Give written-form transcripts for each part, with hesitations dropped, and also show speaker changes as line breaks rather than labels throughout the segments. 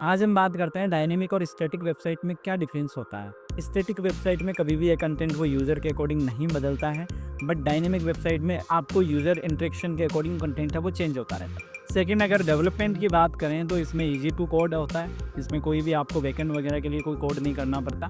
आज हम बात करते हैं डायनेमिक और स्टैटिक वेबसाइट में क्या डिफरेंस होता है। स्टैटिक वेबसाइट में कभी भी ये कंटेंट वो यूज़र के अकॉर्डिंग नहीं बदलता है, बट डायनेमिक वेबसाइट में आपको यूज़र इंटरेक्शन के अकॉर्डिंग कंटेंट है वो चेंज होता रहता है। सेकंड, अगर डेवलपमेंट की बात करें तो इसमें ईजी टू कोड होता है, इसमें कोई भी आपको बैकएंड वगैरह के लिए कोई कोड नहीं करना पड़ता।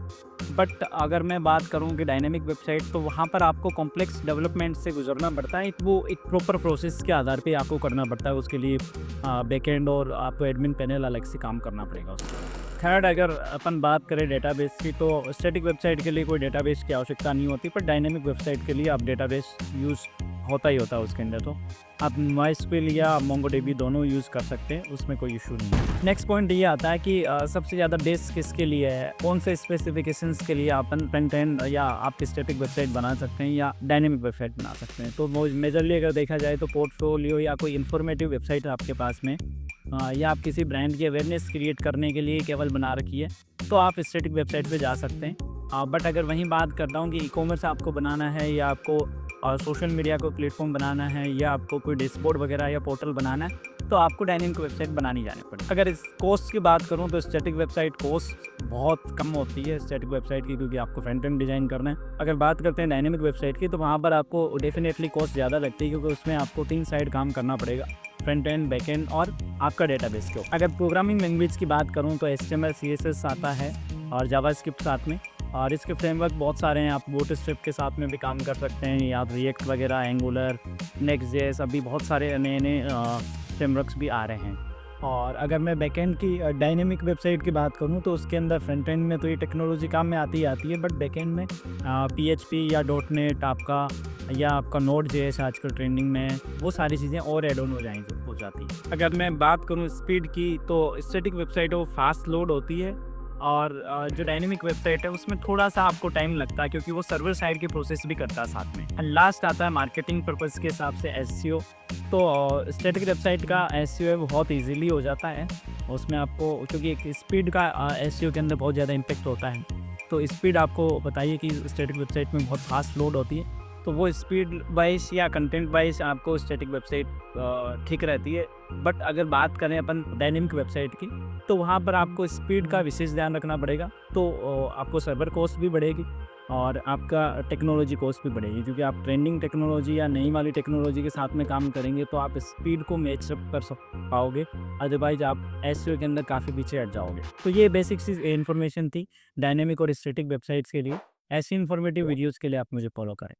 बट अगर मैं बात करूँ कि डायनेमिक वेबसाइट, तो वहाँ पर आपको कॉम्प्लेक्स डेवलपमेंट से गुजरना पड़ता है। वो एक प्रॉपर प्रोसेस के आधार पे आपको करना पड़ता है। उसके लिए बैकएंड और आपको एडमिन पैनल अलग से काम करना पड़ेगा उसमें। थर्ड, अगर अपन बात करें डेटाबेस की, तो स्टैटिक वेबसाइट के लिए कोई डेटाबेस की आवश्यकता नहीं होती, पर डायनेमिक वेबसाइट के लिए आप डेटाबेस यूज़ होता ही होता है उसके अंदर। तो आप माइस्क्वेल या मोंगोडीबी दोनों यूज़ कर सकते हैं, उसमें कोई इशू नहीं है। नेक्स्ट पॉइंट ये आता है कि सबसे ज़्यादा बेस किसके लिए है, कौन से स्पेसिफिकेशंस के लिए अपन फ्रंट एंड या आप स्टैटिक वेबसाइट बना सकते हैं या डायनेमिक वेबसाइट बना सकते हैं। तो मेजरली अगर देखा जाए तो पोर्टफोलियो या कोई इन्फॉर्मेटिव वेबसाइट आपके पास में या आप किसी ब्रांड की अवेयरनेस क्रिएट करने के लिए केवल बना रखी है, तो आप स्टैटिक वेबसाइट पे जा सकते हैं। बट अगर वहीं बात करता हूँ कि ई कॉमर्स आपको बनाना है या आपको सोशल मीडिया को प्लेटफॉर्म बनाना है या आपको कोई डैशबोर्ड वगैरह या पोर्टल बनाना है, तो आपको डायनेमिक वेबसाइट बनानी जानी पड़े। अगर इस कॉस्ट की बात करूँ तो स्टैटिक वेबसाइट कॉस्ट बहुत कम होती है स्टैटिक वेबसाइट की, क्योंकि आपको फ्रंट एंड डिज़ाइन करना है। अगर बात करते हैं डायनेमिक वेबसाइट की, तो वहाँ पर आपको डेफिनेटली कॉस्ट ज़्यादा लगती है, क्योंकि उसमें आपको 3 साइड काम करना पड़ेगा, फ्रंट एंड, बैक एंड और आपका डेटाबेस के ऊपर। अगर प्रोग्रामिंग लैंग्वेज की बात करूँ तो HTML CSS आता है और जावास्क्रिप्ट साथ में, और इसके फ्रेमवर्क बहुत सारे हैं। आप बूटस्ट्रैप के साथ में भी काम कर सकते हैं, या आप रिएक्ट वगैरह, एंगुलर, नेक्स्ट.js, अभी बहुत सारे नए नए फ्रेमवर्क्स भी आ रहे हैं। और अगर मैं बैकएंड की डायनेमिक वेबसाइट की बात करूं, तो उसके अंदर फ्रंट एंड में तो ये टेक्नोलॉजी काम में आती ही आती है, बट बैकएंड में PHP या .NET आपका, या आपका Node.js आजकल ट्रेंडिंग में है, वो सारी चीज़ें और एड ऑन हो जाती हैं। अगर मैं बात करूं स्पीड की, तो स्टैटिक वेबसाइट वो फास्ट लोड होती है, और जो डायनेमिक वेबसाइट है उसमें थोड़ा-सा आपको टाइम लगता है, क्योंकि वो सर्वर साइड की प्रोसेस भी करता है साथ में। एंड लास्ट आता है मार्केटिंग पर्पज़ के हिसाब से SEO। तो स्टैटिक वेबसाइट का SEO है वो बहुत ईज़िली हो जाता है। उसमें आपको, क्योंकि एक स्पीड का SEO के अंदर बहुत ज़्यादा इम्पैक्ट होता है। तो स्पीड आपको बताइए कि स्टैटिक वेबसाइट में बहुत फास्ट लोड होती है, तो वो स्पीड वाइज़ या कंटेंट वाइज़ आपको स्टैटिक वेबसाइट ठीक रहती है। बट अगर बात करें अपन डायनेमिक वेबसाइट की, तो वहाँ पर आपको स्पीड का विशेष ध्यान रखना पड़ेगा। तो आपको सर्वर कॉस्ट भी बढ़ेगी और आपका टेक्नोलॉजी कॉस्ट भी बढ़ेगी, क्योंकि आप ट्रेंडिंग टेक्नोलॉजी या नई वाली टेक्नोलॉजी के साथ में काम करेंगे, तो आप स्पीड को मैच अप कर पाओगे। अदरवाइज आप एसईओ के अंदर काफ़ी पीछे हट जाओगे। तो ये बेसिक सी इन्फॉर्मेशन थी डायनेमिक और स्टैटिक वेबसाइट्स के लिए। ऐसी इन्फॉर्मेटिव वीडियोज़ के लिए आप मुझे फॉलो करें।